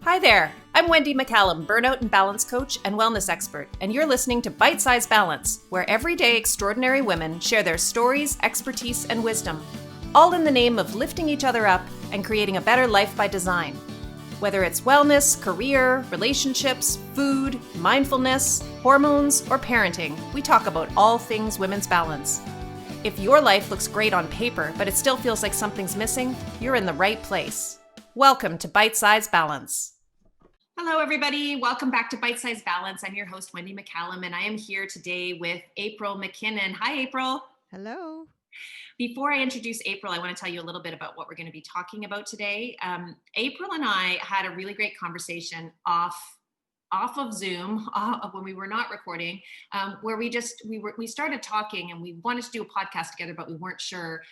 Hi there, I'm Wendy McCallum, burnout and balance coach and wellness expert, and you're listening to Bite Size Balance, where everyday extraordinary women share their stories, expertise, and wisdom, all in the name of lifting each other up and creating a better life by design. Whether it's wellness, career, relationships, food, mindfulness, hormones, or parenting, we talk about all things women's balance. If your life looks great on paper, but it still feels like something's missing, you're in the right place. Welcome to Bite Size Balance. Hello, everybody. Welcome back to Bite Size Balance. I'm your host, Wendy McCallum, and I am here today with April MacKinnon. Hi, April. Hello. Before I introduce April, I want to tell you a little bit about what we're going to be talking about today. April and I had a really great conversation off of Zoom when we were not recording, where we started talking and we wanted to do a podcast together, but we weren't sure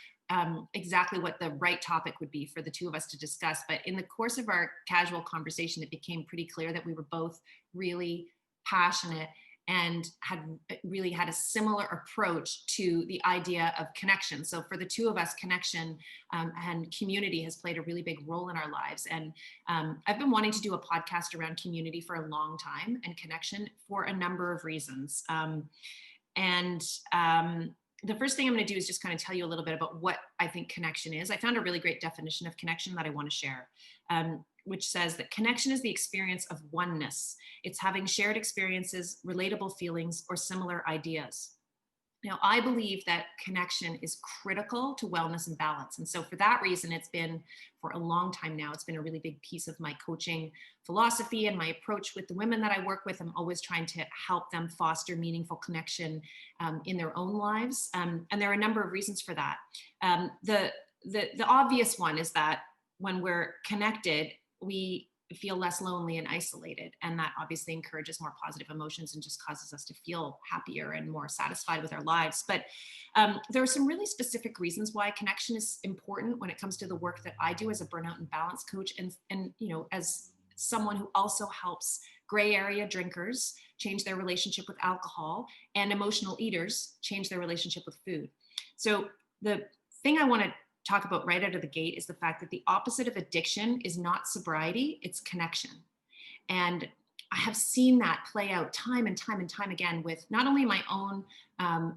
exactly what the right topic would be for the two of us to discuss. But in the course of our casual conversation, it became pretty clear that we were both really passionate and had a similar approach to the idea of connection. So for the two of us, connection and community has played a really big role in our lives. And I've been wanting to do a podcast around community for a long time and connection for a number of reasons. The first thing I'm going to do is just kind of tell you a little bit about what I think connection is. I found a really great definition of connection that I want to share, which says that connection is the experience of oneness. It's having shared experiences, relatable feelings, or similar ideas. Now, I believe that connection is critical to wellness and balance. And so for that reason, it's been for a long time now, it's been a really big piece of my coaching philosophy and my approach with the women that I work with. I'm always trying to help them foster meaningful connection in their own lives. And there are a number of reasons for that. The obvious one is that when we're connected, we feel less lonely and isolated. And that obviously encourages more positive emotions and just causes us to feel happier and more satisfied with our lives. But there are some really specific reasons why connection is important when it comes to the work that I do as a burnout and balance coach. And as someone who also helps gray area drinkers change their relationship with alcohol and emotional eaters change their relationship with food. So the thing I want to talk about right out of the gate is the fact that the opposite of addiction is not sobriety, it's connection. And I have seen that play out time and time and time again with not only my own,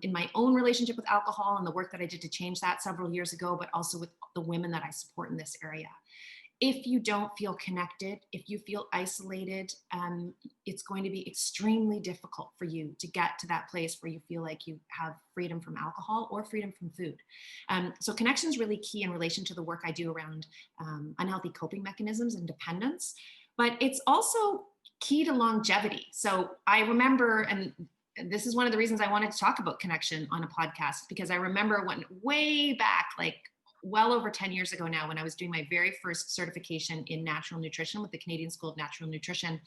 in my own relationship with alcohol and the work that I did to change that several years ago, but also with the women that I support in this area. If you don't feel connected, if you feel isolated, it's going to be extremely difficult for you to get to that place where you feel like you have freedom from alcohol or freedom from food. So connection is really key in relation to the work I do around unhealthy coping mechanisms and dependence, but it's also key to longevity. So I remember, and this is one of the reasons I wanted to talk about connection on a podcast, because I remember when way back, like well over 10 years ago now, when I was doing my very first certification in natural nutrition with the Canadian School of Natural Nutrition,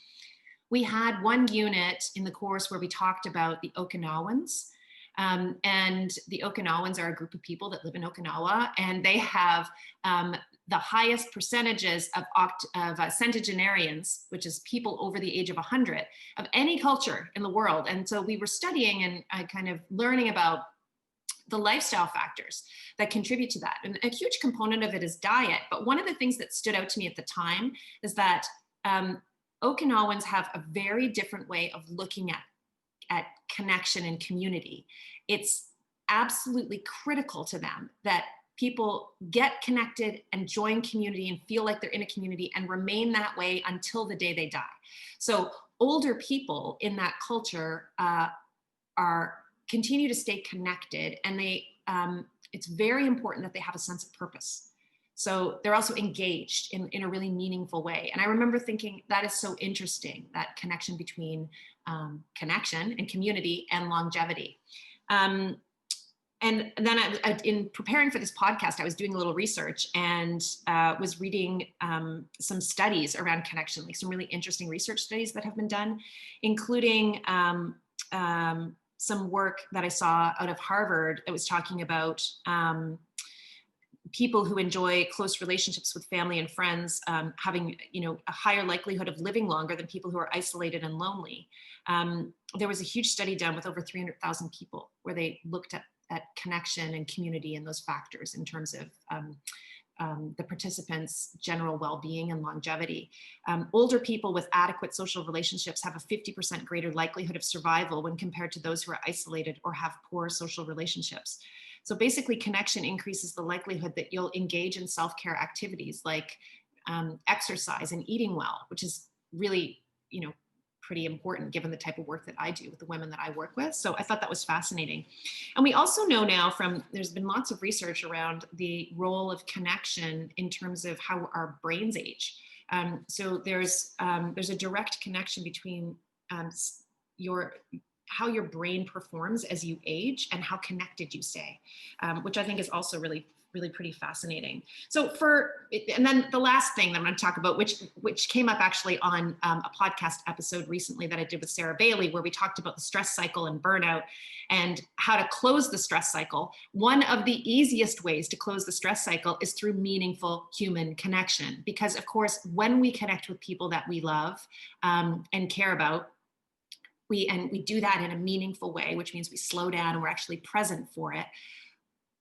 we had one unit in the course where we talked about the Okinawans. And the Okinawans are a group of people that live in Okinawa, and they have the highest percentages of centenarians, which is people over the age of 100, of any culture in the world. And so we were studying and kind of learning about the lifestyle factors that contribute to that. And a huge component of it is diet. But one of the things that stood out to me at the time is that Okinawans have a very different way of looking at connection and community. It's absolutely critical to them that people get connected and join community and feel like they're in a community and remain that way until the day they die. So older people in that culture continue to stay connected, and it's very important that they have a sense of purpose. So they're also engaged in a really meaningful way. And I remember thinking that is so interesting, that connection between connection and community and longevity. And then in preparing for this podcast, I was doing a little research and was reading some studies around connection, like some really interesting research studies that have been done, including some work that I saw out of Harvard that was talking about people who enjoy close relationships with family and friends having, a higher likelihood of living longer than people who are isolated and lonely. There was a huge study done with over 300,000 people where they looked at connection and community and those factors in terms of the participants' general well-being and longevity. Older people with adequate social relationships have a 50% greater likelihood of survival when compared to those who are isolated or have poor social relationships. So basically, connection increases the likelihood that you'll engage in self-care activities like exercise and eating well, which is really, pretty important given the type of work that I do with the women that I work with. So I thought that was fascinating. And we also know now there's been lots of research around the role of connection in terms of how our brains age. So there's a direct connection between your how your brain performs as you age and how connected you stay, which I think is also really pretty fascinating. So and then the last thing that I'm going to talk about, which came up actually on a podcast episode recently that I did with Sarah Bailey, where we talked about the stress cycle and burnout and how to close the stress cycle. One of the easiest ways to close the stress cycle is through meaningful human connection. Because of course, when we connect with people that we love and care about, we do that in a meaningful way, which means we slow down and we're actually present for it.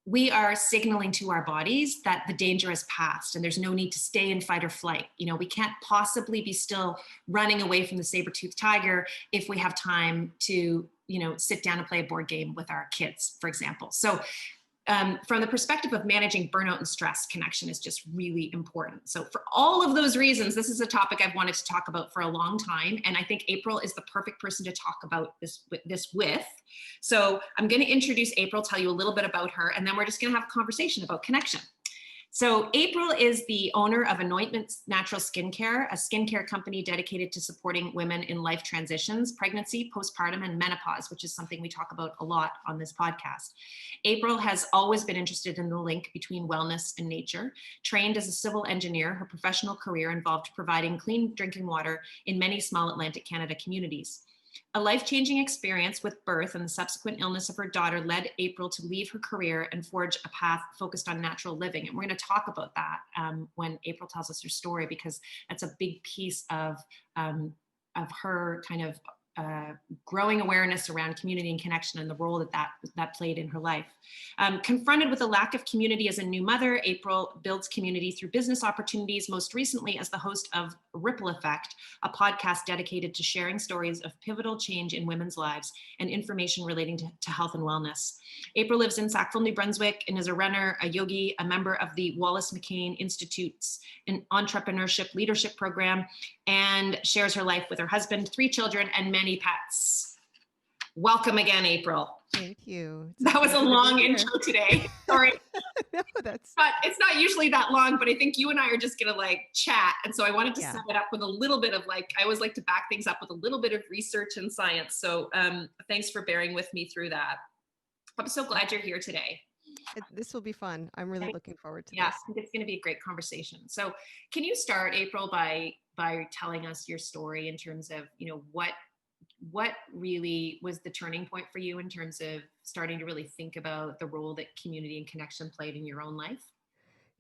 We are signaling to our bodies that the danger has passed and there's no need to stay in fight or flight. We can't possibly be still running away from the saber-toothed tiger if we have time to, sit down and play a board game with our kids, for example. So from the perspective of managing burnout and stress, connection is just really important. So for all of those reasons, this is a topic I've wanted to talk about for a long time. And I think April is the perfect person to talk about this with. So I'm going to introduce April, tell you a little bit about her, and then we're just going to have a conversation about connection. So April is the owner of Anointment Natural Skin Care, a skincare company dedicated to supporting women in life transitions, pregnancy, postpartum, and menopause, which is something we talk about a lot on this podcast. April has always been interested in the link between wellness and nature. Trained as a civil engineer, her professional career involved providing clean drinking water in many small Atlantic Canada communities. A life-changing experience with birth and the subsequent illness of her daughter led April to leave her career and forge a path focused on natural living. And we're going to talk about that when April tells us her story, because that's a big piece of her kind of growing awareness around community and connection and the role that played in her life. Confronted with a lack of community as a new mother, April builds community through business opportunities, most recently as the host of Ripple Effect, a podcast dedicated to sharing stories of pivotal change in women's lives and information relating to health and wellness. April lives in Sackville, New Brunswick, and is a runner, a yogi, a member of the Wallace McCain Institute's an entrepreneurship leadership program, and shares her life with her husband, 3 children, and many pets. Welcome again, April. Thank you. That was a long intro today. Sorry. No, but it's not usually that long, but I think you and I are just going to chat. And so I wanted to set it up with a little bit of I always like to back things up with a little bit of research and science. So thanks for bearing with me through that. I'm so glad you're here today. This will be fun. I'm really looking forward to this. Yeah, I think it's going to be a great conversation. So can you start, April, by telling us your story in terms of, what really was the turning point for you in terms of starting to really think about the role that community and connection played in your own life?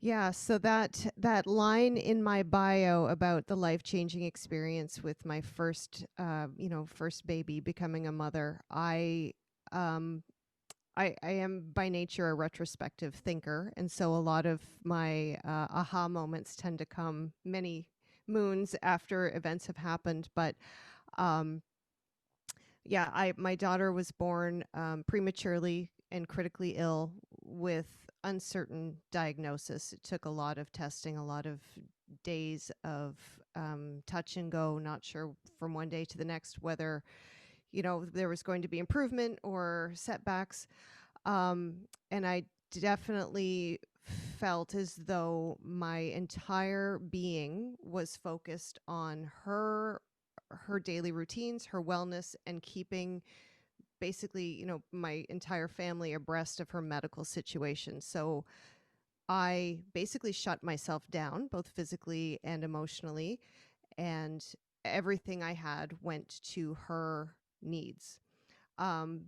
Yeah, so that line in my bio about the life-changing experience with my first baby, becoming a mother, I am by nature a retrospective thinker, and so a lot of my aha moments tend to come many moons after events have happened. But my daughter was born prematurely and critically ill with uncertain diagnosis. It took a lot of testing, a lot of days of touch and go, not sure from one day to the next whether there was going to be improvement or setbacks. And I definitely felt as though my entire being was focused on her daily routines, her wellness, and keeping basically, my entire family abreast of her medical situation. So I basically shut myself down, both physically and emotionally, and everything I had went to her needs.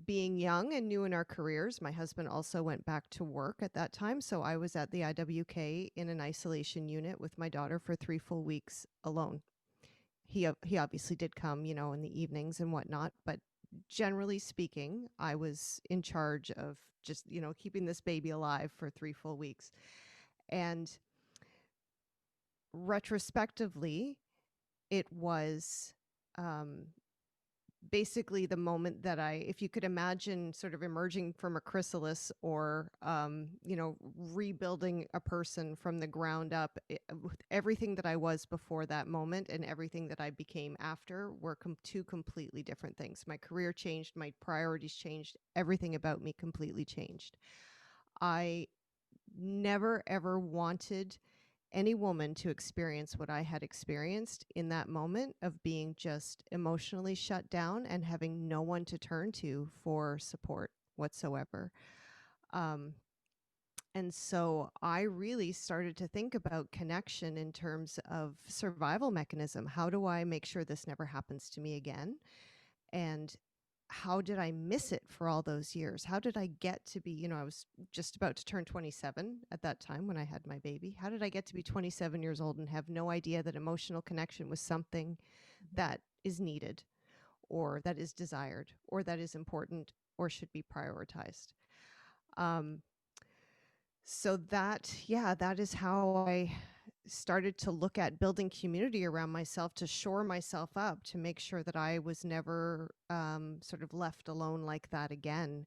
Being young and new in our careers, my husband also went back to work at that time. So I was at the IWK in an isolation unit with my daughter for 3 full weeks alone. He obviously did come, in the evenings and whatnot, but generally speaking, I was in charge of just, keeping this baby alive for 3 full weeks. And retrospectively, it was um, basically the moment that if you could imagine sort of emerging from a chrysalis or, rebuilding a person from the ground up, with everything that I was before that moment and everything that I became after were two completely different things. My career changed, my priorities changed, everything about me completely changed. I never ever wanted any woman to experience what I had experienced in that moment of being just emotionally shut down and having no one to turn to for support whatsoever. Um, and so I really started to think about connection in terms of survival mechanism. How do I make sure this never happens to me again? And how did I miss it for all those years? How did I get to be, I was just about to turn 27 at that time when I had my baby. How did I get to be 27 years old and have no idea that emotional connection was something that is needed or that is desired or that is important or should be prioritized? Um, so that is how I started to look at building community around myself to shore myself up, to make sure that I was never sort of left alone like that again.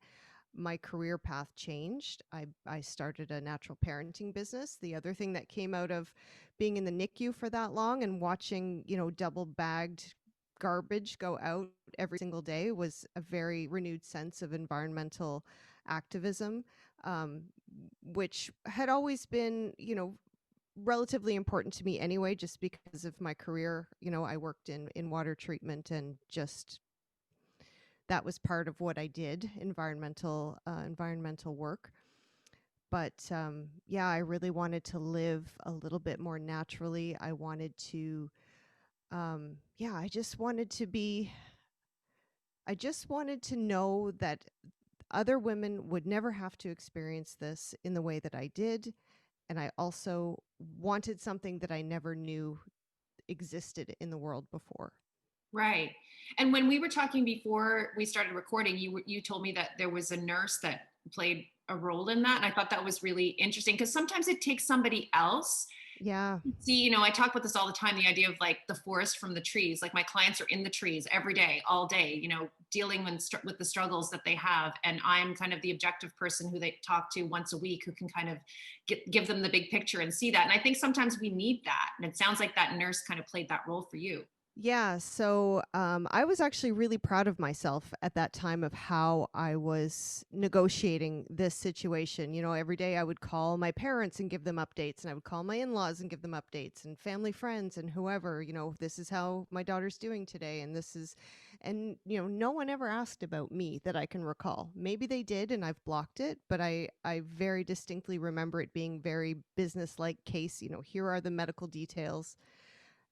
My career path changed. I started a natural parenting business. The other thing that came out of being in the NICU for that long and watching, double bagged garbage go out every single day was a very renewed sense of environmental activism, um, which had always been, relatively important to me anyway, just because of my career. I worked in water treatment, and just that was part of what I did, environmental work. But yeah, I really wanted to live a little bit more naturally. I wanted to, yeah, I just wanted to know that other women would never have to experience this in the way that I did. And I also wanted something that I never knew existed in the world before. Right. And when we were talking before we started recording, you told me that there was a nurse that played a role in that, and I thought that was really interesting because sometimes it takes somebody else. Yeah. See, I talk about this all the time, the idea of like the forest from the trees. Like my clients are in the trees every day, all day, dealing with the struggles that they have, and I'm kind of the objective person who they talk to once a week, who can kind of give them the big picture and see that. And I think sometimes we need that, and it sounds like that nurse kind of played that role for you. Yeah, so I was actually really proud of myself at that time of how I was negotiating this situation. Every day I would call my parents and give them updates, and I would call my in laws and give them updates, and family friends and whoever, this is how my daughter's doing today. No one ever asked about me that I can recall. Maybe they did, and I've blocked it, but I very distinctly remember it being very business-like case. Here are the medical details.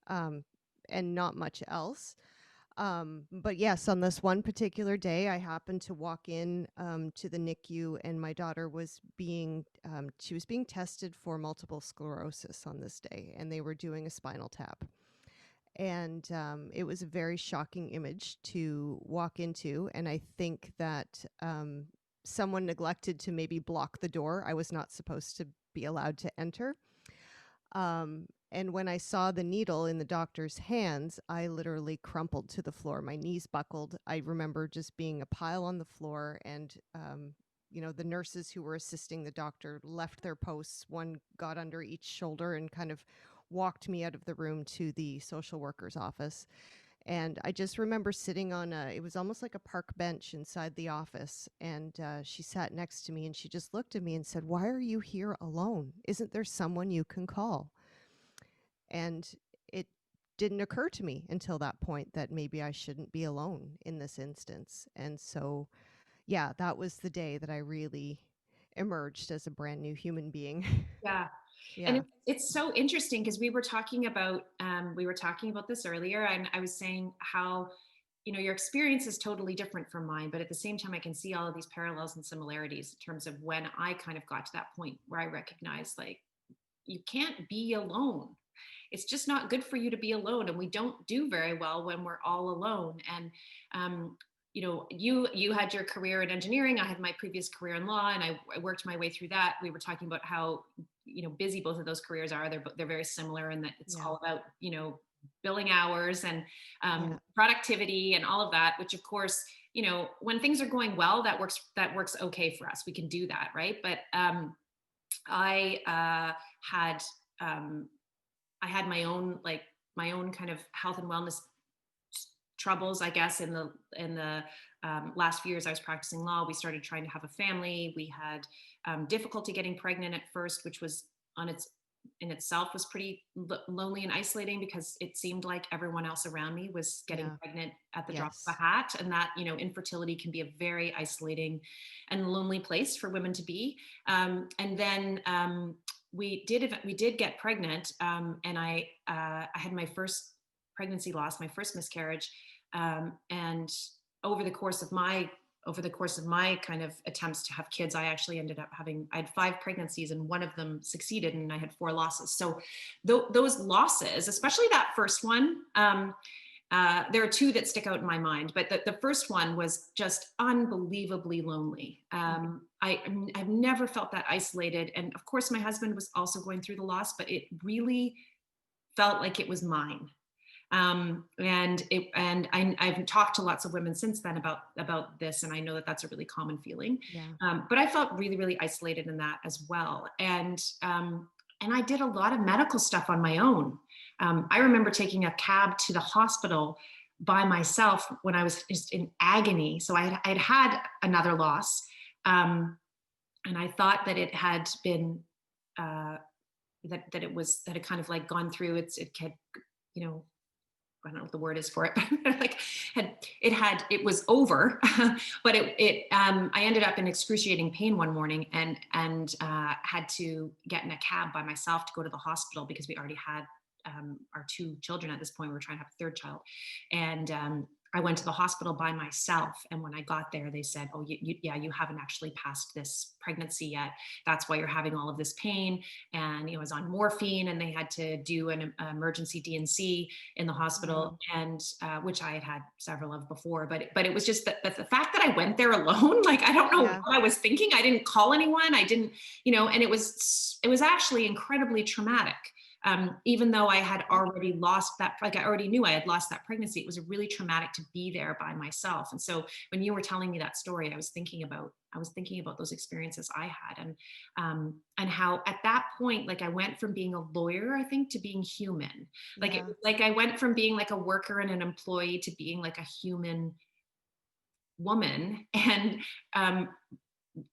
Um, and not much else. But yes, on this one particular day, I happened to walk in to the NICU, and my daughter was she was being tested for multiple sclerosis on this day, and they were doing a spinal tap. And it was a very shocking image to walk into, and I think that someone neglected to maybe block the door. I was not supposed to be allowed to enter. And when I saw the needle in the doctor's hands, I literally crumpled to the floor. My knees buckled. I remember just being a pile on the floor, and the nurses who were assisting the doctor left their posts. One got under each shoulder and kind of walked me out of the room to the social worker's office. And I just remember sitting on it was almost like a park bench inside the office. And she sat next to me, and she just looked at me and said, "Why are you here alone? Isn't there someone you can call?" And it didn't occur to me until that point that maybe I shouldn't be alone in this instance. And so, yeah, that was the day that I really emerged as a brand new human being. Yeah. And Yeah. it's so interesting because we were talking about this earlier, and I was saying how your experience is totally different from mine, but at the same time I can see all of these parallels and similarities in terms of when I kind of got to that point where I recognized, like, you can't be alone. It's just not good for you to be alone, and we don't do very well when we're all alone. And you had your career in engineering, I had my previous career in law, and I worked my way through that. We were talking about how busy both of those careers are. They're very similar in that it's Yeah. all about, billing hours and Yeah. productivity and all of that, which of course, when things are going well, that works okay for us. We can do that, right? But I had um, I had my own kind of health and wellness troubles, I guess, in the last few years I was practicing law. We started trying to have a family. We had difficulty getting pregnant at first, which was on its in itself was pretty lonely and isolating because it seemed like everyone else around me was getting Yeah. pregnant at the drop of Yes. a hat, and that infertility can be a very isolating and lonely place for women to be. And then we did get pregnant, and I had my first pregnancy loss, my first miscarriage, and over the course of my kind of attempts to have kids, I actually ended up I had 5 pregnancies and one of them succeeded, and I had 4 losses. So those losses, especially that first one, there are two that stick out in my mind, but the first one was just unbelievably lonely. I've never felt that isolated. And of course, my husband was also going through the loss, but it really felt like it was mine. I've talked to lots of women since then about this, and I know that that's a really common feeling. Yeah. But I felt really, really isolated in that as well. And I did a lot of medical stuff on my own. I remember taking a cab to the hospital by myself when I was just in agony. So I'd had another loss, and I thought that it had been that it kind of like gone through it had, you know I don't know what the word is for it, but like it was over. But I ended up in excruciating pain one morning, and had to get in a cab by myself to go to the hospital because we already had our 2 children at this point. We were trying to have a third child, and I went to the hospital by myself. And when I got there, they said, "Oh, yeah, you haven't actually passed this pregnancy yet. That's why you're having all of this pain." And I was on morphine, and they had to do an emergency D&C in the hospital, Wow. and which I had had several of before. But it was just the fact that I went there alone. Like, I don't know Yeah. what I was thinking. I didn't call anyone. I didn't, and it was actually incredibly traumatic. Even though I had already lost that, like I already knew I had lost that pregnancy, it was really traumatic to be there by myself. And so when you were telling me that story, I was thinking about those experiences I had, and how at that point, like I went from being a lawyer, I think, to being human. Like it Yeah. was like I went from being like a worker and an employee to being like a human woman, and um,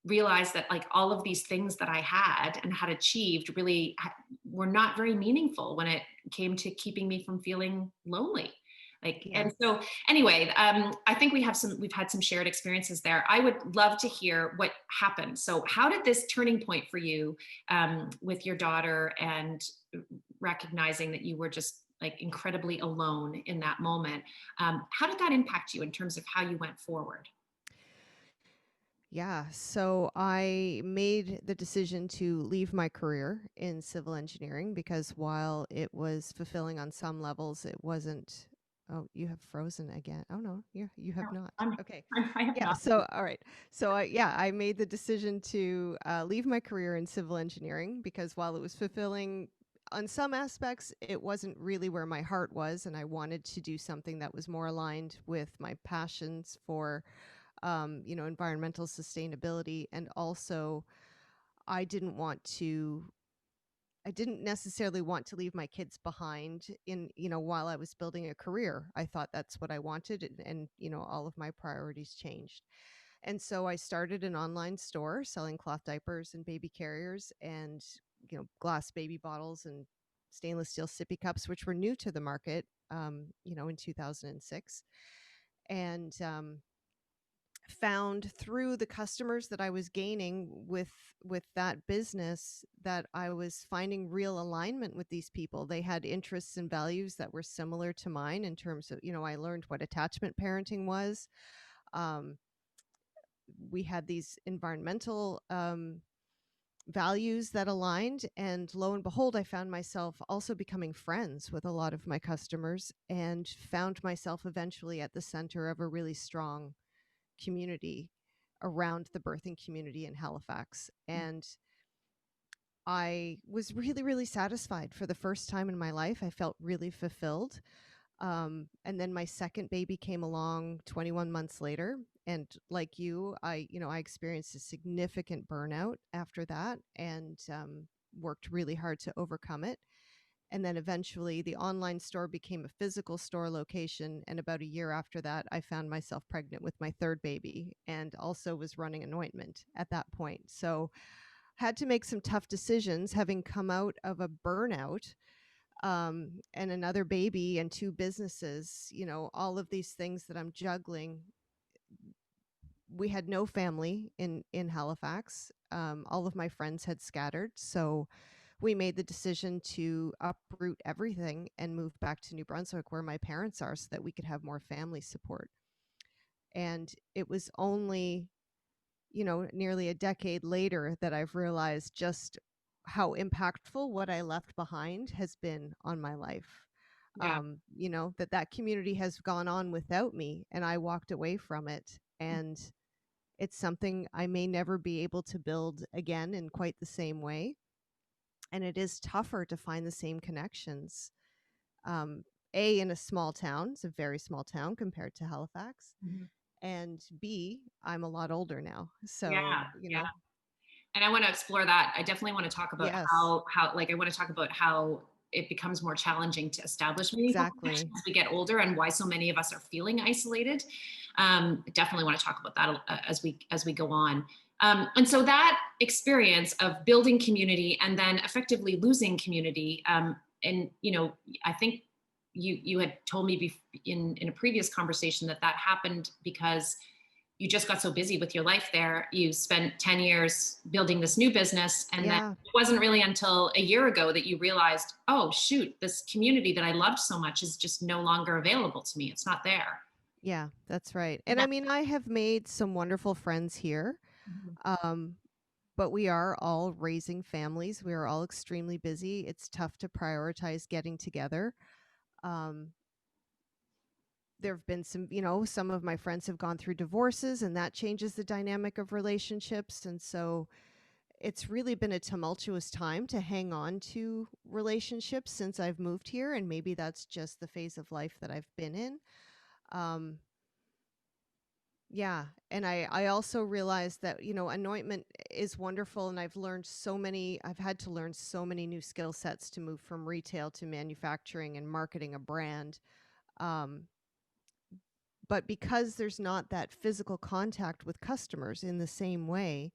realized that like all of these things that I had and had achieved really were not very meaningful when it came to keeping me from feeling lonely. Like, Yeah. and so anyway, I think we've had some shared experiences there. I would love to hear what happened. So how did this turning point for you, with your daughter, and recognizing that you were just like incredibly alone in that moment? How did that impact you in terms of how you went forward? Yeah. So I made the decision to leave my career in civil engineering because while it was fulfilling on some levels, it wasn't. Oh, you have frozen again. Oh no, you No, have not. I'm, Okay. I have Yeah. not. So all right. So I made the decision to leave my career in civil engineering because while it was fulfilling on some aspects, it wasn't really where my heart was, and I wanted to do something that was more aligned with my passions for environmental sustainability. And also, I didn't want to, I didn't necessarily want to leave my kids behind while I was building a career. I thought that's what I wanted. And all of my priorities changed. And so I started an online store selling cloth diapers and baby carriers and, glass baby bottles and stainless steel sippy cups, which were new to the market, in 2006. And, found through the customers that I was gaining with that business that I was finding real alignment with these people. They had interests and values that were similar to mine in terms of, I learned what attachment parenting was. Um, we had these environmental values that aligned, and lo and behold, I found myself also becoming friends with a lot of my customers and found myself eventually at the center of a really strong community around the birthing community in Halifax. And I was really, really satisfied for the first time in my life. I felt really fulfilled. And then my second baby came along 21 months later. And like you, I experienced a significant burnout after that, and worked really hard to overcome it. And then eventually the online store became a physical store location. And about a year after that, I found myself pregnant with my third baby and also was running Anointment at that point. So had to make some tough decisions having come out of a burnout, and another baby and two businesses, all of these things that I'm juggling. We had no family in Halifax. All of my friends had scattered, so we made the decision to uproot everything and move back to New Brunswick, where my parents are, so that we could have more family support. And it was only, nearly a decade later that I've realized just how impactful what I left behind has been on my life. Yeah. That community has gone on without me, and I walked away from it. And it's something I may never be able to build again in quite the same way. And it is tougher to find the same connections. Um, A, in a small town, it's a very small town compared to Halifax. Mhm. And B, I'm a lot older now. Yeah. So, Yeah. And I want to explore that. I definitely want to talk about yes, how like I want to talk about how it becomes more challenging to establish meaningful connection exactly. as we get older, and why so many of us are feeling isolated. Definitely want to talk about that as we go on. And so that experience of building community and then effectively losing community, and I think you had told me in a previous conversation that that happened because you just got so busy with your life there. You spent 10 years building this new business. And then Yeah. it wasn't really until a year ago that you realized, oh, shoot, this community that I loved so much is just no longer available to me. It's not there. Yeah, that's right. And Yeah. I mean, I have made some wonderful friends here. Mhm. Um, but we are all raising families. We are all extremely busy. It's tough to prioritize getting together. Um, there have been some of my friends have gone through divorces, and that changes the dynamic of relationships. And so it's really been a tumultuous time to hang on to relationships since I've moved here. And maybe that's just the phase of life that I've been in. Um, Yeah, and I also realized that, anointment is wonderful, and I've had to learn so many new skill sets to move from retail to manufacturing and marketing a brand. Um, but because there's not that physical contact with customers in the same way,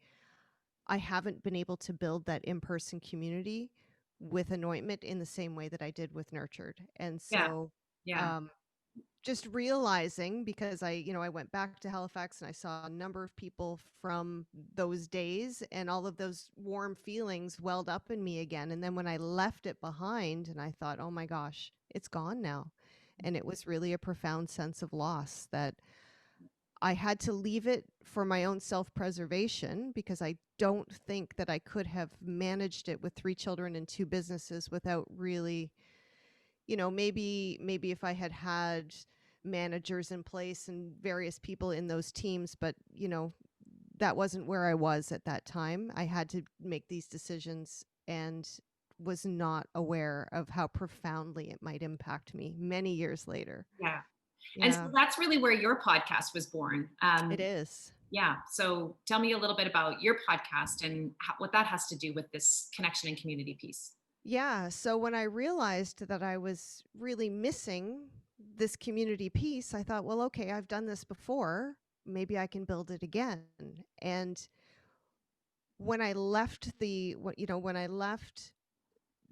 I haven't been able to build that in-person community with anointment in the same way that I did with nurtured. And Yeah. so, Yeah. um, just realizing, because I went back to Halifax and I saw a number of people from those days, and all of those warm feelings welled up in me again. And then when I left it behind, and I thought, oh my gosh, it's gone now. And it was really a profound sense of loss that I had to leave it for my own self-preservation, because I don't think that I could have managed it with three children and two businesses without really, maybe if I had had managers in place and various people in those teams, but that wasn't where I was at that time. I had to make these decisions and was not aware of how profoundly it might impact me many years later. Yeah. And so Yeah, that's really where your podcast was born. it is. Yeah. So tell me a little bit about your podcast and what that has to do with this connection and community piece. Yeah. So when I realized that I was really missing this community piece, I thought, well, okay, I've done this before. Maybe I can build it again. And when I left when I left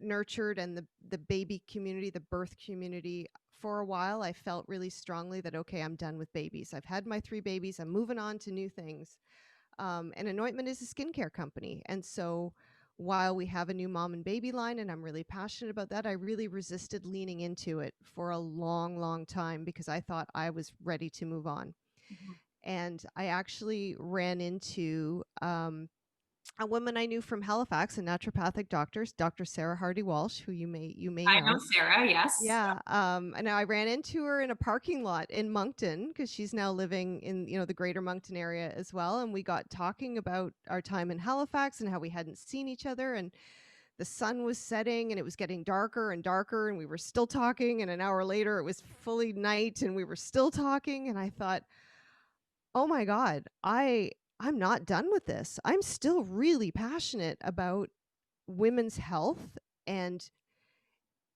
nurtured and the baby community, the birth community, for a while, I felt really strongly that, okay, I'm done with babies. I've had my three babies. I'm moving on to new things. And Anointment is a skincare company. And so while we have a new mom and baby line, and I'm really passionate about that, I really resisted leaning into it for a long, long time because I thought I was ready to move on. Mhm. And I actually ran into a woman I knew from Halifax, a naturopathic doctor, Dr. Sarah Hardy Walsh, who you may I know know. Sarah. Yes. Yeah, and I ran into her in a parking lot in Moncton because she's now living in the greater Moncton area as well, and we got talking about our time in Halifax and how we hadn't seen each other, and the sun was setting and it was getting darker and darker, and we were still talking, and an hour later it was fully night and we were still talking. And I thought, oh my God, I'm not done with this. I'm still really passionate about women's health. And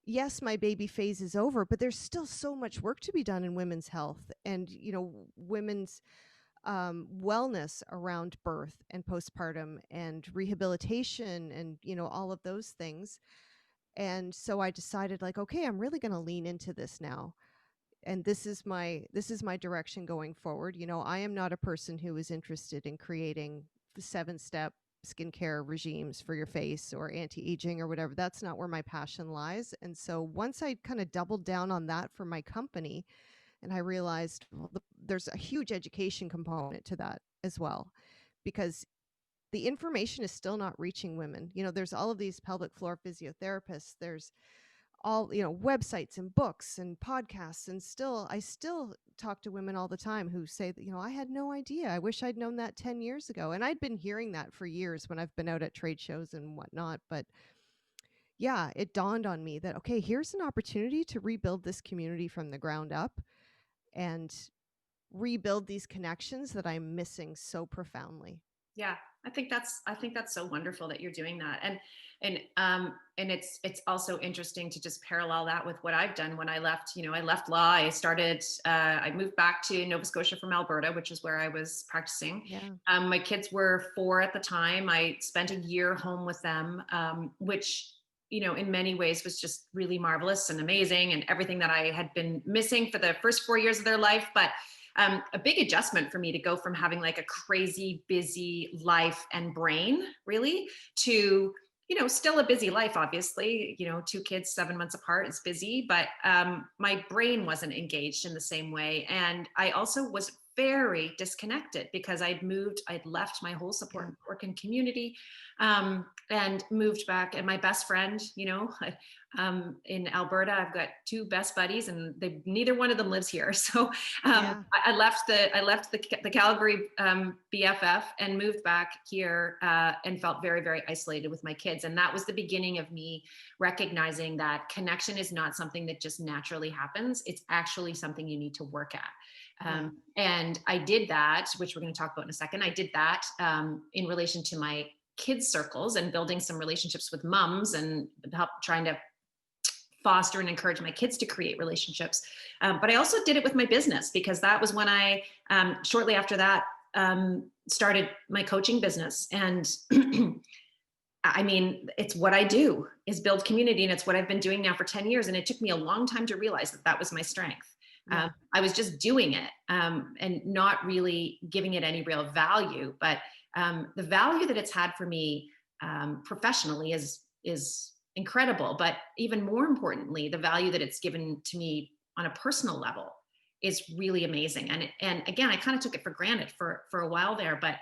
yes, my baby phase is over, but there's still so much work to be done in women's health and, women's wellness around birth and postpartum and rehabilitation and, all of those things. And so I decided, like, okay, I'm really going to lean into this now. And this is my direction going forward. I am not a person who is interested in creating 7-step skincare regimes for your face or anti-aging or whatever. That's not where my passion lies. And so once I kind of doubled down on that for my company, and I realized, well, there's a huge education component to that as well, because the information is still not reaching women. There's all of these pelvic floor physiotherapists. There's all, websites and books and podcasts. And I still talk to women all the time who say that, I had no idea. I wish I'd known that 10 years ago. And I'd been hearing that for years when I've been out at trade shows and whatnot. But yeah, it dawned on me that, okay, here's an opportunity to rebuild this community from the ground up and rebuild these connections that I'm missing so profoundly. Yeah, I think that's so wonderful that you're doing that. And it's also interesting to just parallel that with what I've done when I left. I left law. I moved back to Nova Scotia from Alberta, which is where I was practicing. Yeah. My kids were 4 at the time. I spent a year home with them, which in many ways was just really marvelous and amazing and everything that I had been missing for the first 4 years of their life. But a big adjustment for me to go from having like a crazy busy life and brain really to still a busy life, obviously. 2 kids 7 months apart is busy, but my brain wasn't engaged in the same way. And I also was very disconnected because I'd left my whole support Yeah. work and community, and moved back. And my best friend, in Alberta, I've got 2 best buddies, and neither one of them lives here. So Yeah. I left the Calgary BFF and moved back here, and felt very, very isolated with my kids. And that was the beginning of me recognizing that connection is not something that just naturally happens. It's actually something you need to work at. Yeah. And I did that, which we're going to talk about in a second. I did that in relation to my kids circles and building some relationships with moms and help trying to foster and encourage my kids to create relationships. But I also did it with my business, because that was when I, shortly after that, started my coaching business. And I mean, it's what I do, is build community. And it's what I've been doing now for 10 years. And it took me a long time to realize that that was my strength. Yeah. I was just doing it, and not really giving it any real value. But the value that it's had for me professionally is incredible. But even more importantly, the value that it's given to me on a personal level is really amazing. And again, I kind of took it for granted for a while there. But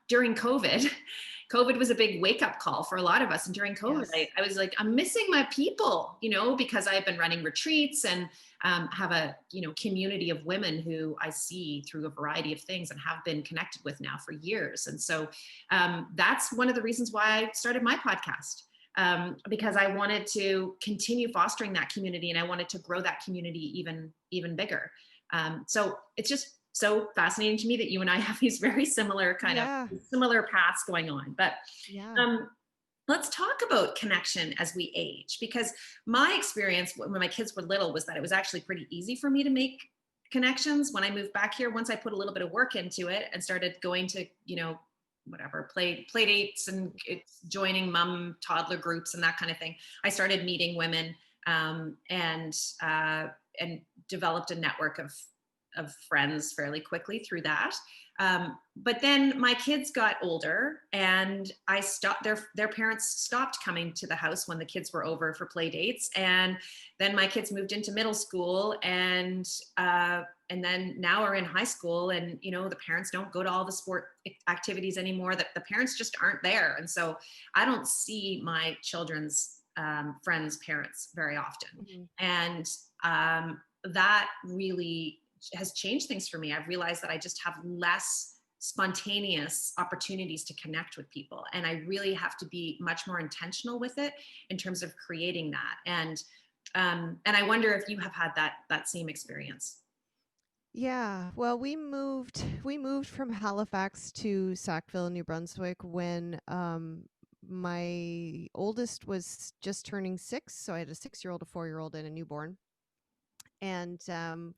during COVID, COVID was a big wake up call for a lot of us. And during COVID, Yes. I was like, I'm missing my people, because I've been running retreats and have a community of women who I see through a variety of things and have been connected with now for years. And so that's one of the reasons why I started my podcast, because I wanted to continue fostering that community, and I wanted to grow that community even bigger. So it's just so fascinating to me that you and I have these very similar Yeah. similar paths going on. But Yeah. let's talk about connection as we age, because my experience when my kids were little was that it was actually pretty easy for me to make connections when I moved back here. Once I put a little bit of work into it and started going to, whatever, play dates and joining mom toddler groups and that kind of thing, I started meeting women, and developed a network of friends fairly quickly through that. But then my kids got older, and I stopped. Their parents stopped coming to the house when the kids were over for play dates, and then my kids moved into middle school, and then now are in high school, and the parents don't go to all the sport activities anymore. That the parents just aren't there, and so I don't see my children's friends' parents very often, Mhm. and that really has changed things for me. I've realized that I just have less spontaneous opportunities to connect with people. And I really have to be much more intentional with it in terms of creating that. And I wonder if you have had that same experience. Yeah, well, we moved from Halifax to Sackville, New Brunswick when my oldest was just turning 6, so I had a 6-year-old, a 4-year-old, and a newborn. And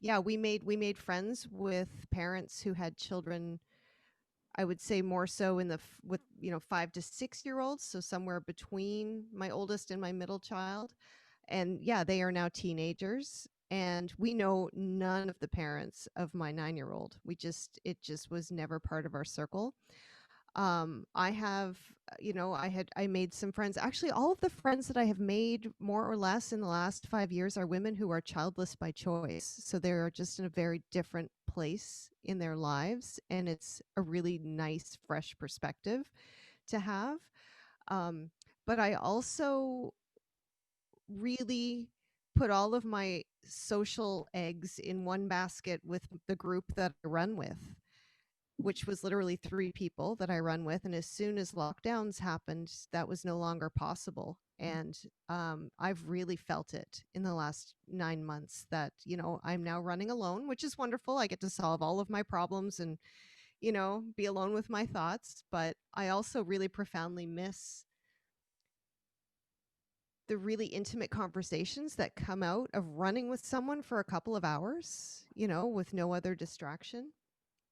yeah, we made friends with parents who had children. I would say more so in the with 5 to 6 year olds, so somewhere between my oldest and my middle child. And yeah, they are now teenagers, and we know none of the parents of my 9-year-old. It just was never part of our circle. I have, I made some friends. Actually, all of the friends that I have made more or less in the last 5 years are women who are childless by choice. So they're just in a very different place in their lives. And it's a really nice, fresh perspective to have. Um, but I also really put all of my social eggs in one basket with the group that I run with, which was literally 3 people that I run with. And as soon as lockdowns happened, that was no longer possible. And I've really felt it in the last 9 months that, I'm now running alone, which is wonderful. I get to solve all of my problems and, be alone with my thoughts. But I also really profoundly miss the really intimate conversations that come out of running with someone for a couple of hours, with no other distraction.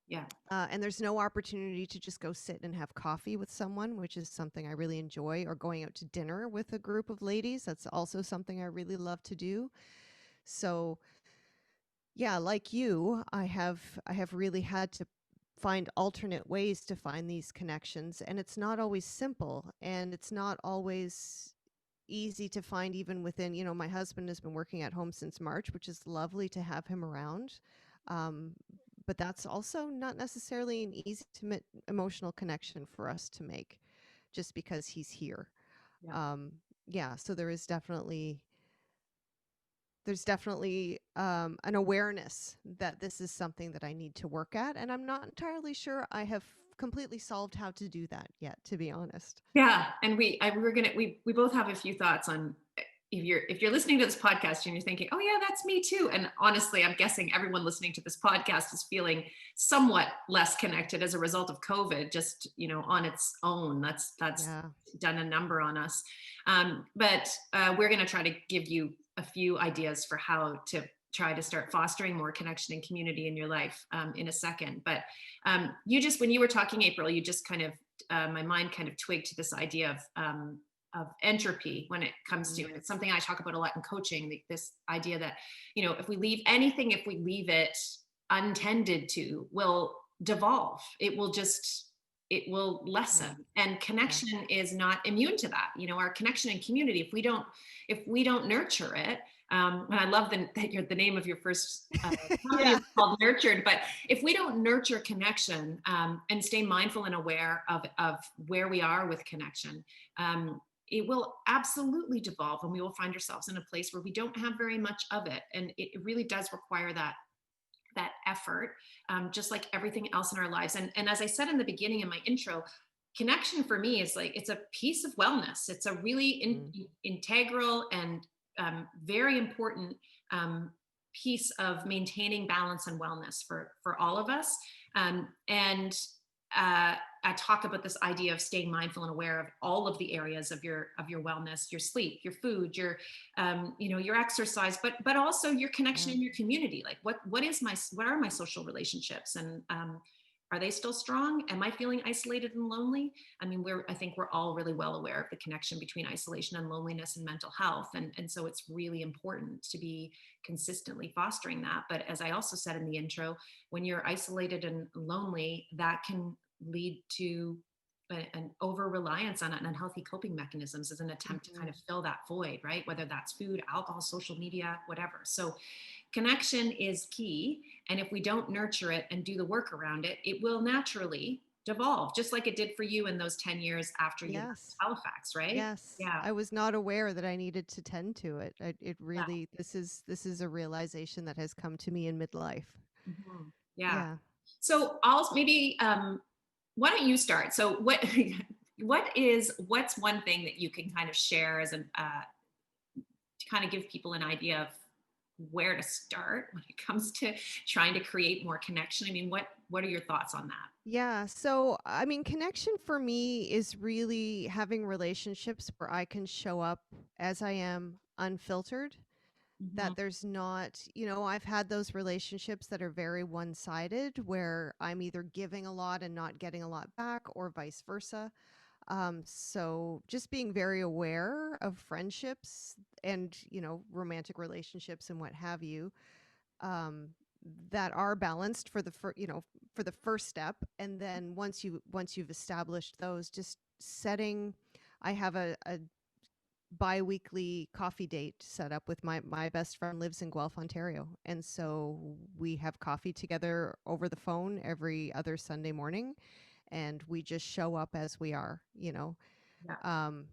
Yeah. And there's no opportunity to just go sit and have coffee with someone, which is something I really enjoy, or going out to dinner with a group of ladies. That's also something I really love to do. So, yeah, like you, I have really had to find alternate ways to find these connections, and it's not always simple, and it's not always easy to find even within, my husband has been working at home since March, which is lovely to have him around. Um, but that's also not necessarily an easy emotional connection for us to make just because he's here. Yeah. Um, yeah, so there's definitely an awareness that this is something that I need to work at, and I'm not entirely sure I have completely solved how to do that yet, to be honest. Yeah, and we both have a few thoughts on, if you're listening to this podcast and you're thinking, oh yeah, that's me too. And honestly, I'm guessing everyone listening to this podcast is feeling somewhat less connected as a result of COVID, just on its own. That's Yeah. done a number on us. But we're going to try to give you a few ideas for how to try to start fostering more connection and community in your life in a second. But when you were talking, April, you just kind of my mind kind of twigged to this idea of entropy when it comes to, and it's something I talk about a lot in coaching. This idea that if we leave anything, if we leave it untended to, will devolve. It will lessen. Yeah. And Yeah. connection is not immune to that. Our connection and community, if we don't nurture it, and I love the name of your first company Yeah. is called Nurtured. But if we don't nurture connection and stay mindful and aware of where we are with connection, it will absolutely devolve, and we will find ourselves in a place where we don't have very much of it. And it really does require that effort, just like everything else in our lives. And as I said in the beginning in my intro, connection for me is like, it's a piece of wellness. It's a really Mm. integral and very important piece of maintaining balance and wellness for all of us. And I talk about this idea of staying mindful and aware of all of the areas of your wellness, your sleep, your food, your exercise, but also your connection Yeah. in your community. Like what are my social relationships, and are they still strong? Am I feeling isolated and lonely? I mean, I think we're all really well aware of the connection between isolation and loneliness and mental health. And so it's really important to be consistently fostering that. But as I also said in the intro, when you're isolated and lonely, that can lead to an over reliance on unhealthy coping mechanisms as an attempt to kind of fill that void, right? Whether that's food, alcohol, social media, whatever. So connection is key. And if we don't nurture it and do the work around it, it will naturally devolve, just like it did for you in those 10 years after you left Yes. Halifax, right? Yes. Yeah. I was not aware that I needed to tend to it. It Yeah. really, this is a realization that has come to me in midlife. Mhm. Yeah. Yeah. So I'll maybe why don't you start? So what what's one thing that you can kind of share as an to kind of give people an idea of where to start when it comes to trying to create more connection? I mean, what are your thoughts on that? Yeah. So, I mean, connection for me is really having relationships where I can show up as I am unfiltered, Hmm. that there's not, I've had those relationships that are very one sided where I'm either giving a lot and not getting a lot back or vice versa. So just being very aware of friendships and, romantic relationships and what have you, um, that are balanced for for the first step. And then once you've established those, just setting, I have a bi-weekly coffee date set up with my best friend lives in Guelph, Ontario. And so we have coffee together over the phone every other Sunday morning, and we just show up as we are. Yeah. Um,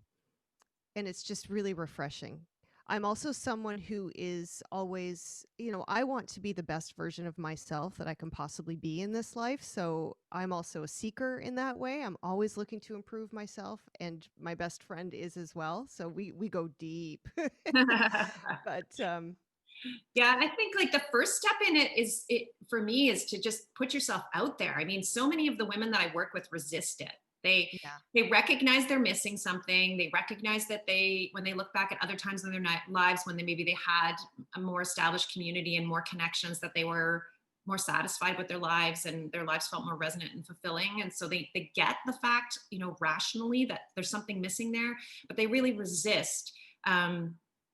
and it's just really refreshing. I'm also someone who is always, I want to be the best version of myself that I can possibly be in this life. So I'm also a seeker in that way. I'm always looking to improve myself, and my best friend is as well. So we go deep. But Yeah, I think like the first step in it for me is to just put yourself out there. I mean, so many of the women that I work with resist it. They yeah, they recognize they're missing something. They recognize that when they look back at other times in their lives when maybe they had a more established community and more connections, that they were more satisfied with their lives and their lives felt more resonant and fulfilling. And so they get the fact, rationally, that there's something missing there, but they really resist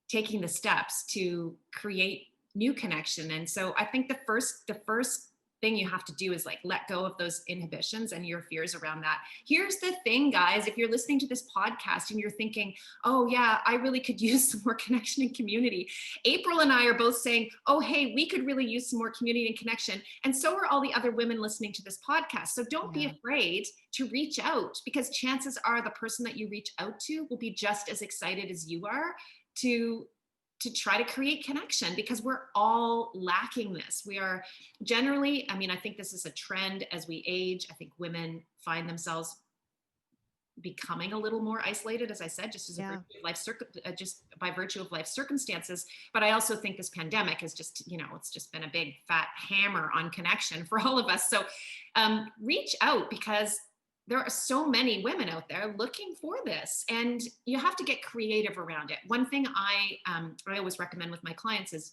taking the steps to create new connection. And so I think the first thing you have to do is like let go of those inhibitions and your fears around that. Here's the thing, guys, if you're listening to this podcast and you're thinking, oh yeah, I really could use some more connection and community, April and I are both saying, oh hey, we could really use some more community and connection, and so are all the other women listening to this podcast. So don't be yeah, afraid to reach out, because chances are the person that you reach out to will be just as excited as you are to try to create connection, because we're all lacking this. We are generally, I mean, I think this is a trend as we age. I think women find themselves becoming a little more isolated, as I said, just as a yeah, virtue of just by virtue of life circumstances. But I also think this pandemic has just, it's just been a big fat hammer on connection for all of us. So reach out, because there are so many women out there looking for this, and you have to get creative around it. One thing I always recommend with my clients is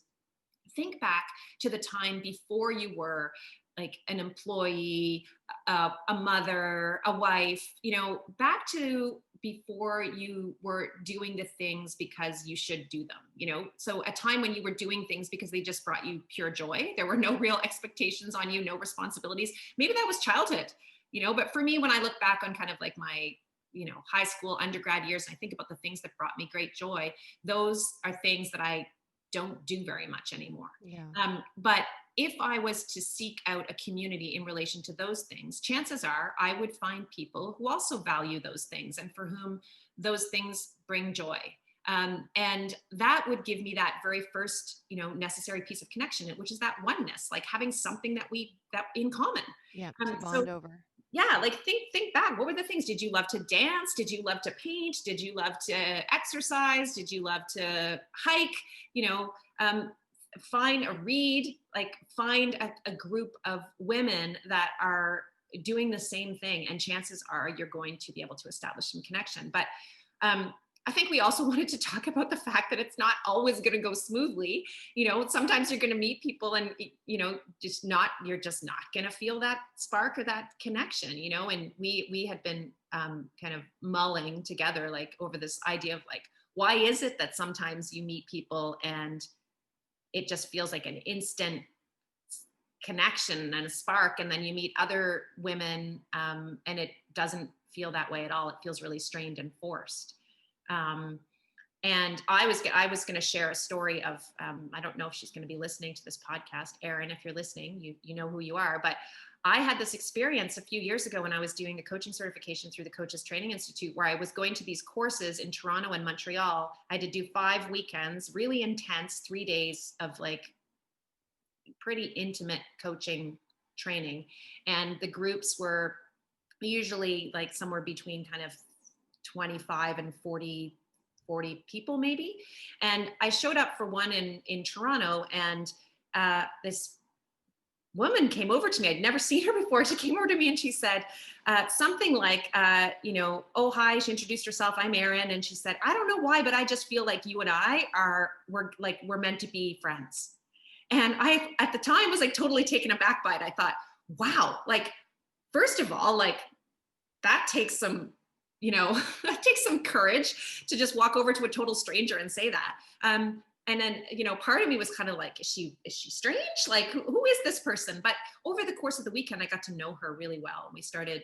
think back to the time before you were like an employee, a mother, a wife, back to before you were doing the things because you should do them, so a time when you were doing things because they just brought you pure joy. There were no real expectations on you, no responsibilities. Maybe that was childhood, but for me, when I look back on kind of like my high school, undergrad years, and I think about the things that brought me great joy, those are things that I don't do very much anymore. yeah, But if I was to seek out a community in relation to those things, chances are I would find people who also value those things and for whom those things bring joy. And that would give me that very first, necessary piece of connection, which is that oneness, like having something that in common. yeah, to So bond over. yeah, like think back. What were the things? Did you love to dance? Did you love to paint? Did you love to exercise? Did you love to hike? You know, um, find a read, like find a group of women that are doing the same thing, and chances are you're going to be able to establish some connection. But I think we also wanted to talk about the fact that it's not always going to go smoothly. Sometimes you're going to meet people and you're just not going to feel that spark or that connection. And we had been kind of mulling together like over this idea of like, why is it that sometimes you meet people and it just feels like an instant connection and a spark, and then you meet other women and it doesn't feel that way at all. It feels really strained and forced. um, and I was going to share a story of I don't know if she's going to be listening to this podcast. Erin, if you're listening, you know who you are. But I had this experience a few years ago when I was doing the coaching certification through the Coaches Training Institute, where I was going to these courses in Toronto and Montreal. I had to do 5 weekends, really intense 3 days of like pretty intimate coaching training. And the groups were usually like somewhere between kind of 25 and 40 people maybe. And I showed up for one in Toronto, and this woman came over to me. I'd never seen her before. She came over to me and she said something like, oh, hi. She introduced herself. I'm Erin. And she said, I don't know why, but I just feel like you and we're meant to be friends. And I, at the time, was like totally taken aback by it. I thought, wow, like, first of all, like, that takes some, that takes some courage to just walk over to a total stranger and say that. And then, part of me was kind of like, is she strange? Like, who is this person? But over the course of the weekend, I got to know her really well. And we started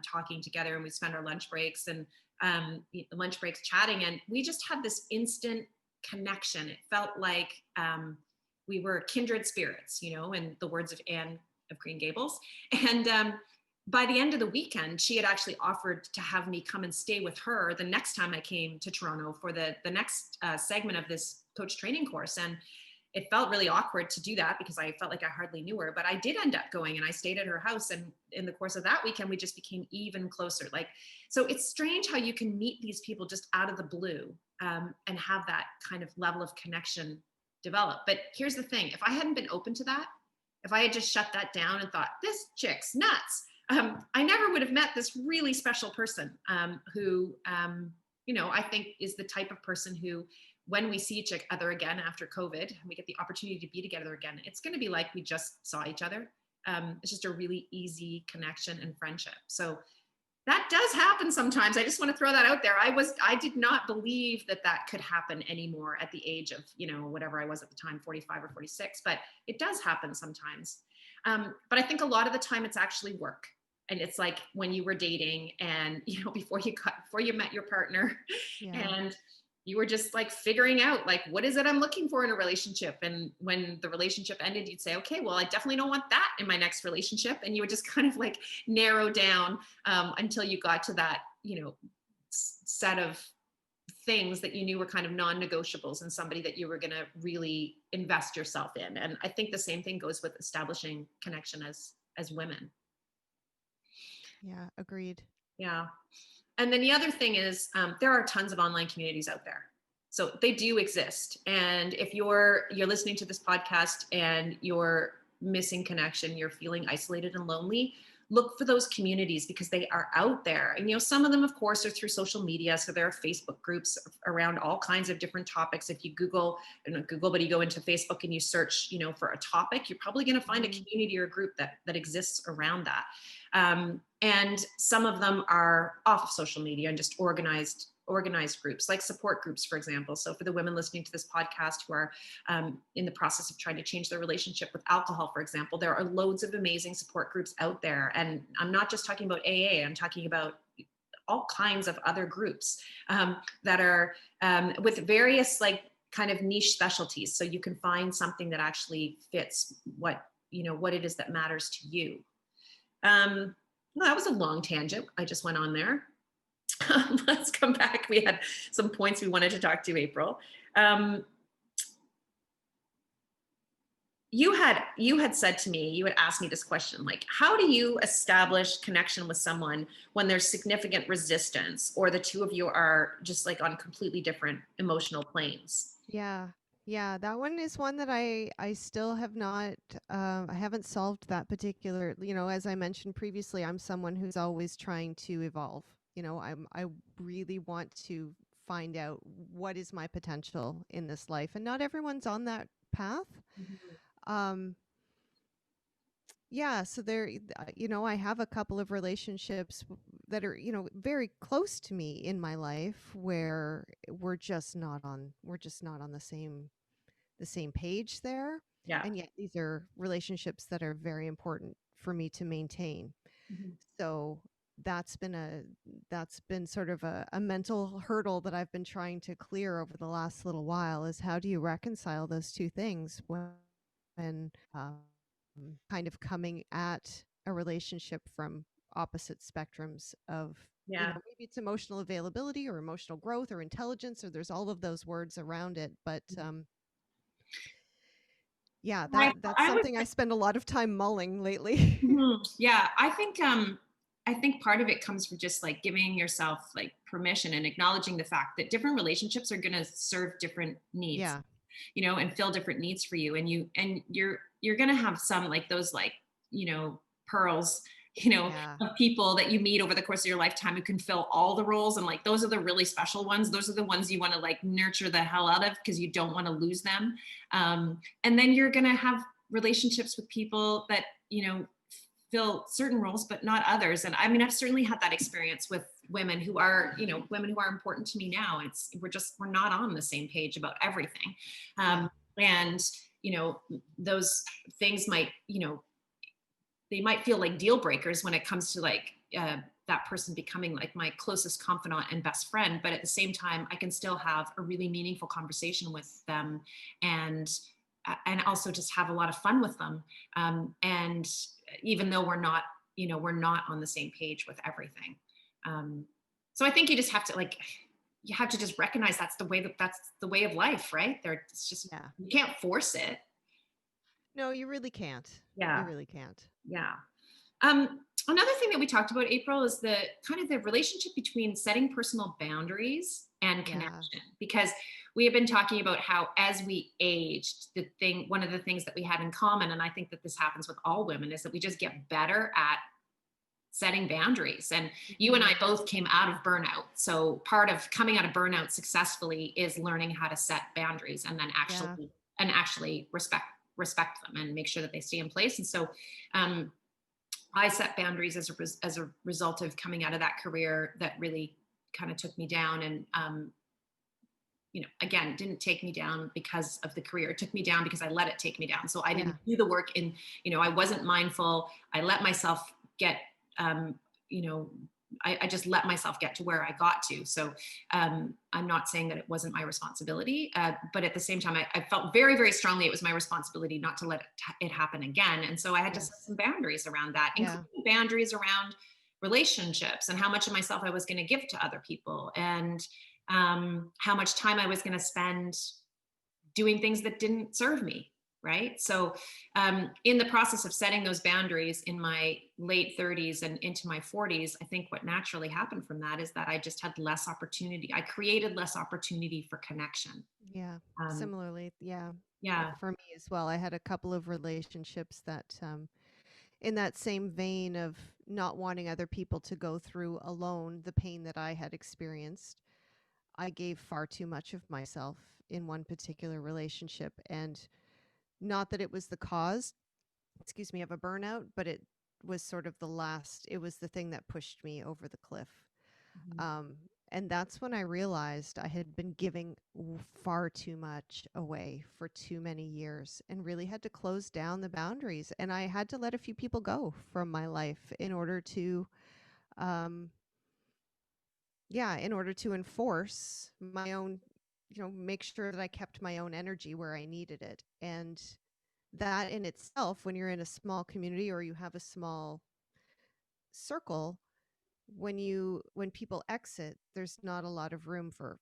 talking together, and we spent our lunch breaks chatting. And we just had this instant connection. It felt like we were kindred spirits, in the words of Anne of Green Gables. And by the end of the weekend, she had actually offered to have me come and stay with her the next time I came to Toronto for the next segment of this coach training course. And it felt really awkward to do that because I felt like I hardly knew her, but I did end up going, and I stayed at her house. And in the course of that weekend, we just became even closer. Like, so it's strange how you can meet these people just out of the blue and have that kind of level of connection develop. But here's the thing: if I hadn't been open to that, if I had just shut that down and thought, this chick's nuts, I never would have met this really special person who, I think is the type of person who, when we see each other again after COVID, and we get the opportunity to be together again, it's going to be like we just saw each other. It's just a really easy connection and friendship. So that does happen sometimes. I just want to throw that out there. I did not believe that could happen anymore at the age of, whatever I was at the time, 45 or 46, but it does happen sometimes. But I think a lot of the time it's actually work. And it's like when you were dating and, before you met your partner, Yeah. and you were just like figuring out like, what is it I'm looking for in a relationship? And when the relationship ended, you'd say, okay, well, I definitely don't want that in my next relationship. And you would just kind of like narrow down until you got to that, set of things that you knew were kind of non-negotiables and somebody that you were going to really invest yourself in. And I think the same thing goes with establishing connection as women. Yeah, agreed. Yeah. And then the other thing is there are tons of online communities out there. So they do exist. And if you're listening to this podcast and you're missing connection, you're feeling isolated and lonely, look for those communities because they are out there. And, some of them, of course, are through social media. So there are Facebook groups around all kinds of different topics. If you but you go into Facebook and you search, for a topic, you're probably going to find a community or a group that exists around that. And some of them are off of social media and just organized groups, like support groups, for example. So for the women listening to this podcast who are in the process of trying to change their relationship with alcohol, for example, there are loads of amazing support groups out there. And I'm not just talking about AA, I'm talking about all kinds of other groups that are with various like kind of niche specialties. So you can find something that actually fits what it is that matters to you. Well, that was a long tangent I just went on there. Let's come back. We had some points we wanted to talk to, April. You had said to me, you had asked me this question, like, how do you establish connection with someone when there's significant resistance, or the two of you are just like on completely different emotional planes? Yeah, that one is one that I still have not I haven't solved that particular, as I mentioned previously, I'm someone who's always trying to evolve. I really want to find out what is my potential in this life, and not everyone's on that path. Um yeah, so there, I have a couple of relationships that are, very close to me in my life where we're just not on the same page there. Yeah. And yet these are relationships that are very important for me to maintain. Mm-hmm. So that's been sort of a mental hurdle that I've been trying to clear over the last little while, is how do you reconcile those two things when kind of coming at a relationship from opposite spectrums of, Yeah. maybe it's emotional availability or emotional growth or intelligence, or there's all of those words around it. But Yeah, I, that's I would something I spend a lot of time mulling lately. Yeah, I think part of it comes from just like giving yourself like permission and acknowledging the fact that different relationships are going to serve different needs, Yeah. and fill different needs for you. And you're going to have some like those like, pearls, Yeah. of people that you meet over the course of your lifetime who can fill all the roles. And like those are the really special ones. Those are the ones you want to like nurture the hell out of because you don't want to lose them. And then you're going to have relationships with people that, fill certain roles but not others. And I mean, I've certainly had that experience with women who are, women who are important to me now. We're not on the same page about everything. Yeah. And those things might, they might feel like deal breakers when it comes to like that person becoming like my closest confidant and best friend. But at the same time, I can still have a really meaningful conversation with them, and also just have a lot of fun with them. And even though we're not on the same page with everything. Um, so I think you just have to like, you have to just recognize that's the way of life, right? It's just, Yeah. you can't force it. No, you really can't. You Yeah. really can't. Yeah. Another thing that we talked about, April, is the kind of the relationship between setting personal boundaries and Yeah. connection. Because we have been talking about how as we aged, one of the things that we had in common, and I think that this happens with all women, is that we just get better at setting boundaries. And you and I Mhm. both came out of burnout. So part of coming out of burnout successfully is learning how to set boundaries and then Yeah. actually respect them and make sure that they stay in place. And so um, I set boundaries as a result of coming out of that career that really kind of took me down. And again, didn't take me down because of the career. It took me down because I let it take me down. So I Yeah. didn't do the work in, I wasn't mindful. I let myself get, um, you know, I just let myself get to where I got to. So I'm not saying that it wasn't my responsibility, but at the same time, I felt very, very strongly it was my responsibility not to let it happen again. And so I had to set Yes. some boundaries around that, Yeah. including boundaries around relationships and how much of myself I was going to give to other people, and how much time I was going to spend doing things that didn't serve me. Right. So, in the process of setting those boundaries in my late 30s and into my 40s, I think what naturally happened from that is that I just had less opportunity. I created less opportunity for connection. Yeah. Um, Similarly, yeah. yeah. For me as well, I had a couple of relationships that in that same vein of not wanting other people to go through alone the pain that I had experienced. I gave far too much of myself in one particular relationship. And not that it was the cause, excuse me, of a burnout, but it was sort of it was the thing that pushed me over the cliff. Mhm. Um, and that's when I realized I had been giving far too much away for too many years and really had to close down the boundaries. And I had to let a few people go from my life in order to, um, yeah, in order to enforce my own, make sure that I kept my own energy where I needed it. And that in itself, when you're in a small community or you have a small circle, when people exit, there's not a lot of room for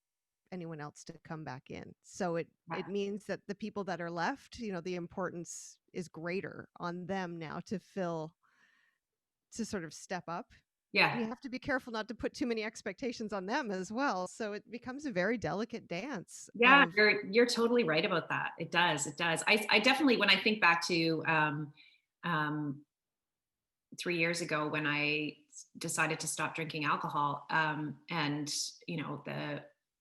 anyone else to come back in. So it means that the people that are left, the importance is greater on them now to sort of step up. Yeah. And you have to be careful not to put too many expectations on them as well. So it becomes a very delicate dance Yeah, of you're totally right about that. It does. It does. I definitely, when I think back to um, 3 years ago when I decided to stop drinking alcohol. And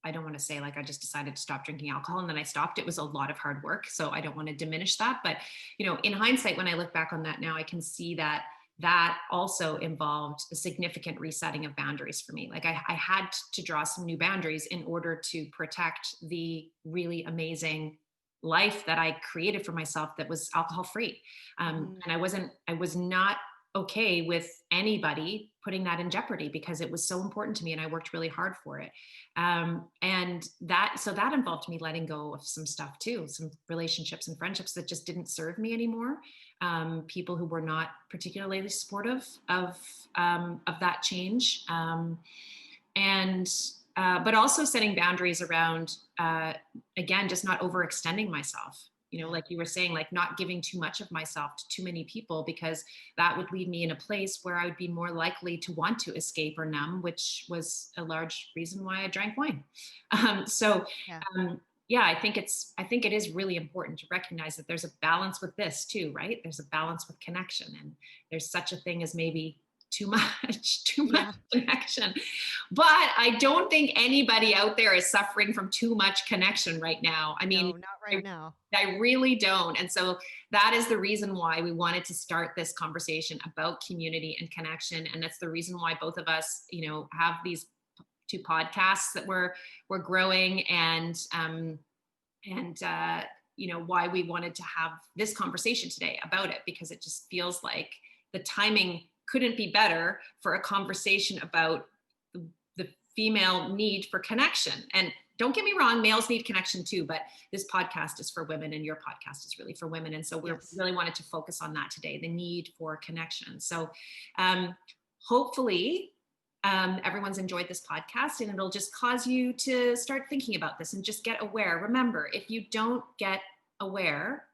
I don't want to say like I just decided to stop drinking alcohol and then I stopped. It was a lot of hard work. So I don't want to diminish that. But, in hindsight, when I look back on that now, I can see that that also involved a significant resetting of boundaries for me. Like I had to draw some new boundaries in order to protect the really amazing life that I created for myself that was alcohol free. mhm, And I was not okay with anybody putting that in jeopardy because it was so important to me and I worked really hard for it. And that involved me letting go of some stuff too, some relationships and friendships that just didn't serve me anymore. People who were not particularly supportive of that change. And but also setting boundaries around again, just not overextending myself. like you were saying, like not giving too much of myself to too many people, because that would leave me in a place where I would be more likely to want to escape or numb, which was a large reason why I drank wine. So Yeah. yeah, I think it is really important to recognize that there's a balance with this too, right? There's a balance with connection, and there's such a thing as maybe too much Yeah. connection. But I don't think anybody out there is suffering from too much connection right now. I mean, No, not right now. I really don't. And so that is the reason why we wanted to start this conversation about community and connection. And that's the reason why both of us, have these two podcasts that we're growing, and why we wanted to have this conversation today about it, because it just feels like the timing couldn't be better for a conversation about the female need for connection. And don't get me wrong, males need connection too, but this podcast is for women and your podcast is really for women. And so we really wanted to focus on that today, the need for connection. So hopefully everyone's enjoyed this podcast, and it'll just cause you to start thinking about this and just get aware. Remember, if you don't get aware,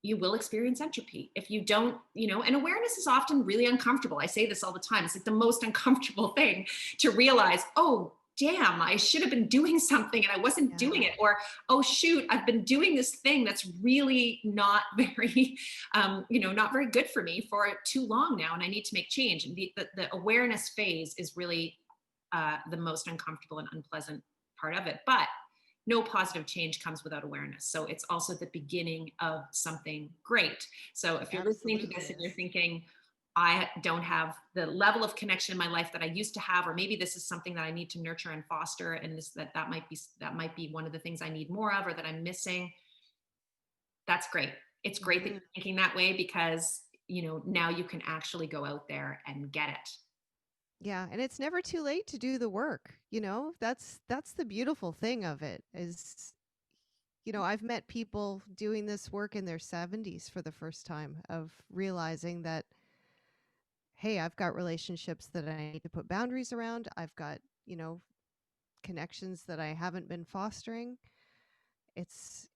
you will experience entropy. If you don't, and awareness is often really uncomfortable. I say this all the time. It's like the most uncomfortable thing to realize, oh, damn, I should have been doing something and I wasn't doing it. Or, oh, shoot, I've been doing this thing that's really not very, not very good for me for too long now. And I need to make change. And the awareness phase is really the most uncomfortable and unpleasant part of it. But no positive change comes without awareness. So it's also the beginning of something great. So if you're listening to this and you're thinking, I don't have the level of connection in my life that I used to have, or maybe this is something that I need to nurture and foster, and that might be one of the things I need more of, or that I'm missing. That's great. It's great that you're thinking that way, because now you can actually go out there and get it. Yeah, and it's never too late to do the work. That's the beautiful thing of it is, I've met people doing this work in their 70s for the first time, of realizing that, hey, I've got relationships that I need to put boundaries around. I've got, connections that I haven't been fostering. It is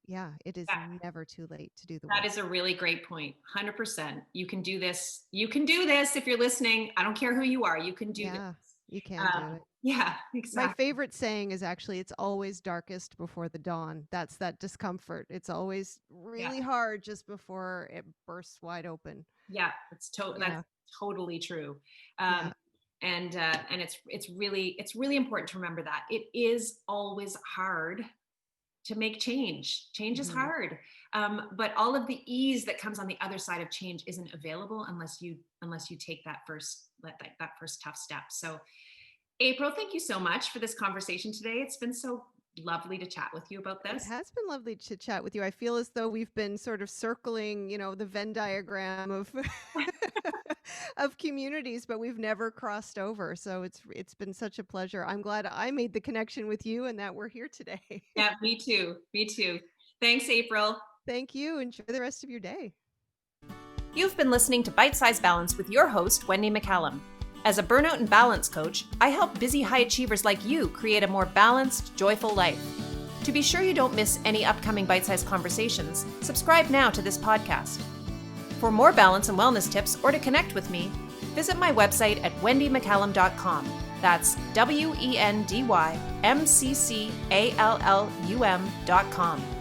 never too late to do the work. That is a really great point. 100%. You can do this. You can do this if you're listening. I don't care who you are. You can do this. You can do it. Yeah, exactly. My favorite saying is actually, it's always darkest before the dawn. That's that discomfort. It's always really hard just before it bursts wide open. Yeah, that's totally true. And it's really important to remember that it is always hard to make change. Change is hard. But all of the ease that comes on the other side of change isn't available unless you take that first tough step. So April, thank you so much for this conversation today. It's been so lovely to chat with you about this. It has been lovely to chat with you. I feel as though we've been sort of circling, the Venn diagram of of communities, but we've never crossed over. So it's been such a pleasure. I'm glad I made the connection with you and that we're here today. Yeah, me too. Thanks, April. Thank you. Enjoy the rest of your day. You've been listening to Bite Size Balance with your host, Wendy MacKinnon. As a burnout and balance coach, I help busy high achievers like you create a more balanced, joyful life. To be sure you don't miss any upcoming Bite Size conversations, subscribe now to this podcast. For more balance and wellness tips, or to connect with me, visit my website at wendymccallum.com. That's WENDYMCCALLUM.com.